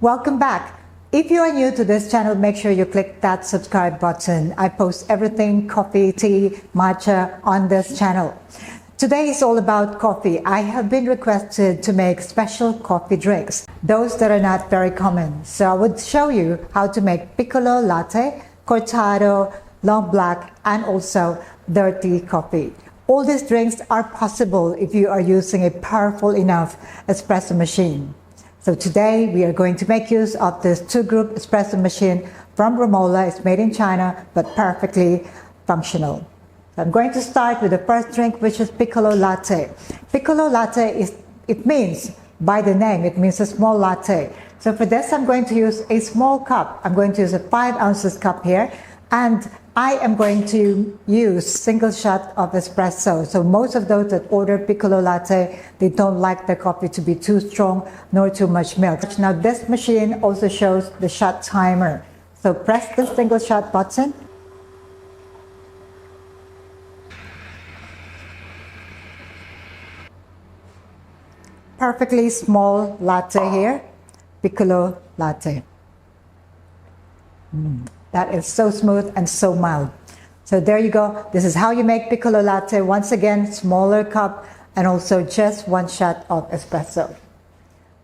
Welcome back. If you are new to this channel, make sure you click that subscribe button. I post everything coffee, tea, matcha on this channel. Today is all about coffee. I have been requested to make special coffee drinks, those that are not very common. So I would show you how to make Piccolo Latte, Cortado, Long Black, and also dirty coffee. All these drinks are possible if you are using a powerful enough espresso machine. So today we are going to make use of this 2-group espresso machine from ROMOLA. It's made in China, but perfectly functional. So I'm going to start with the first drink, which is Piccolo Latte. Piccolo Latte means, by the name, it means a small latte. So for this, I'm going to use a small cup. I'm going to use a 5 ounces cup here, and I am going to use single shot of espresso. So most of those that order Piccolo Latte, they don't like the coffee to be too strong nor too much milk. Now this machine also shows the shot timer. So press the single shot button. Perfectly small latte here, Piccolo Latte. That is so smooth and so mild. So there you go. This is how you make Piccolo Latte. Once again, smaller cup and also just 1 shot of espresso.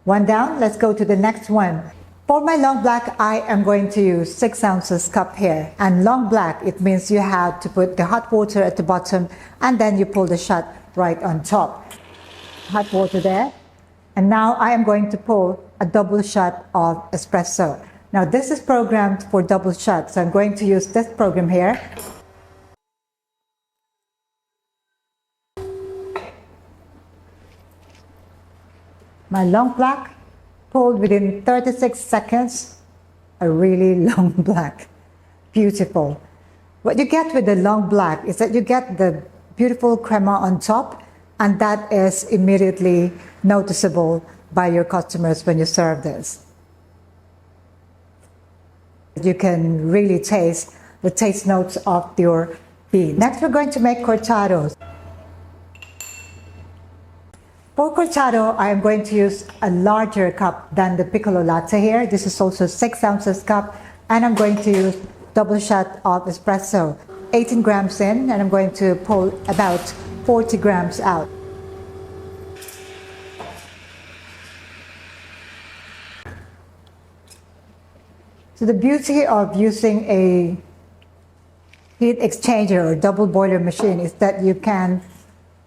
One down, let's go to the next one. For my long black, I am going to use 6 ounces cup here. And long black, it means you have to put the hot water at the bottom and then you pull the shot right on top. Hot water there. And now I am going to pull a double shot of espresso. Now this is programmed for double shots, so I'm going to use this program here. My long black pulled within 36 seconds, a really long black. Beautiful. What you get with the long black is that you get the beautiful crema on top, and that is immediately noticeable by your customers when you serve this. You can really taste the taste notes of your bean. Next, we're going to make cortados. For cortado, I am going to use a larger cup than the Piccolo Latte here. This is also 6 ounces cup, and I'm going to use double shot of espresso. 18 grams in, and I'm going to pull about 40 grams out. So the beauty of using a heat exchanger or double boiler machine is that you can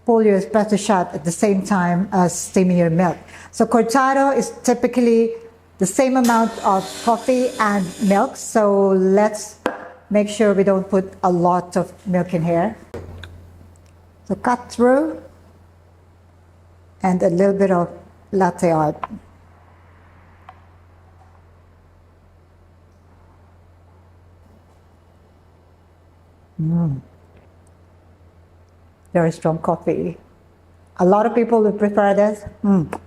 pull your espresso shot at the same time as steaming your milk. So cortado is typically the same amount of coffee and milk. So let's make sure we don't put a lot of milk in here. So cut through and a little bit of latte art. Very strong coffee. A lot of people would prefer this,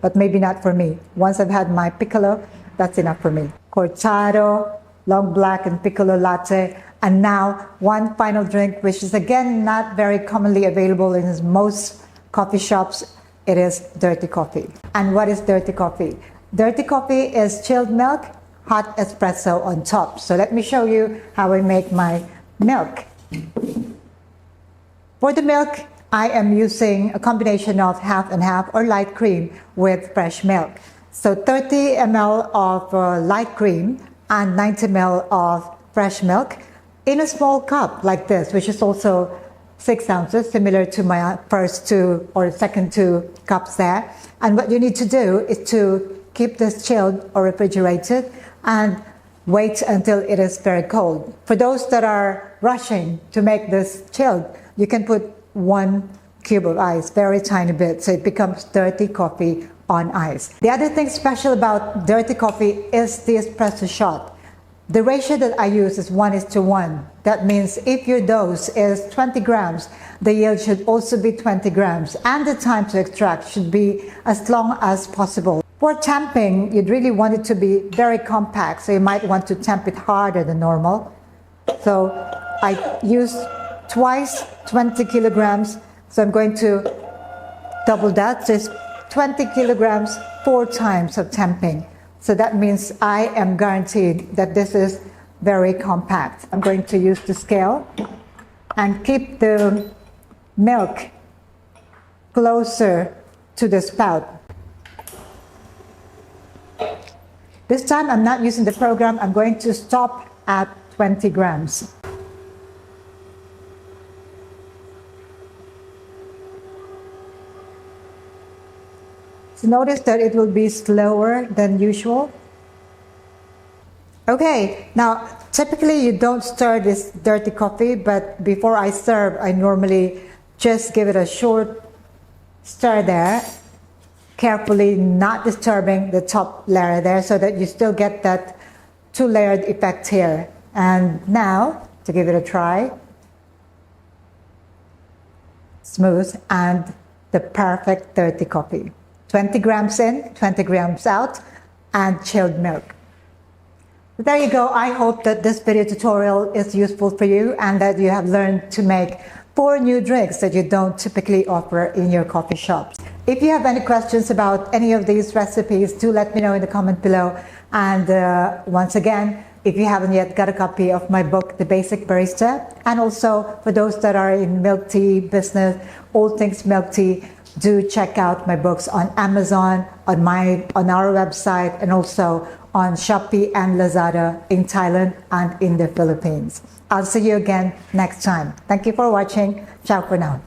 but maybe not for me. Once I've had my Piccolo, that's enough for me. Cortado, long black, and Piccolo Latte. And now one final drink, which is again not very commonly available in most coffee shops. It is dirty coffee. And what is dirty coffee? Dirty coffee is chilled milk, hot espresso on top. So let me show you how I make my milk. For the milk, I am using a combination of half and half or light cream with fresh milk. So 30 ml of light cream and 90 ml of fresh milk in a small cup like this, which is also 6 ounces, similar to my first 2 or second 2 cups there. And what you need to do is to keep this chilled or refrigerated and wait until it is very cold. For those that are rushing to make this chilled, you can put 1 cube of ice, very tiny bit, so it becomes dirty coffee on ice. The other thing special about dirty coffee is the espresso shot. The ratio that I use is 1:1. That means if your dose is 20 grams, the yield should also be 20 grams, and the time to extract should be as long as possible. For tamping, you'd really want it to be very compact, so you might want to tamp it harder than normal. So I use twice 20 kilograms, so I'm going to double that. So it's 20 kilograms, 4 times of tamping. So that means I am guaranteed that this is very compact. I'm going to use the scale and keep the milk closer to the spout. This time I'm not using the program. I'm going to stop at 20 grams. So notice that it will be slower than usual. Okay, now typically you don't stir this dirty coffee, but before I serve, I normally just give it a short stir there, carefully not disturbing the top layer there so that you still get that two-layered effect here. And now, to give it a try, smooth and the perfect dirty coffee. 20 grams in, 20 grams out, and chilled milk. There you go. I hope that this video tutorial is useful for you and that you have learned to make 4 new drinks that you don't typically offer in your coffee shops. If you have any questions about any of these recipes, do let me know in the comment below. And once again, if you haven't yet got a copy of my book, The Basic Barista, and also for those that are in milk tea business, all things milk tea, do check out my books on Amazon, on our website, and also on Shopee and Lazada in Thailand and in the Philippines. I'll see you again next time. Thank you for watching. Ciao for now.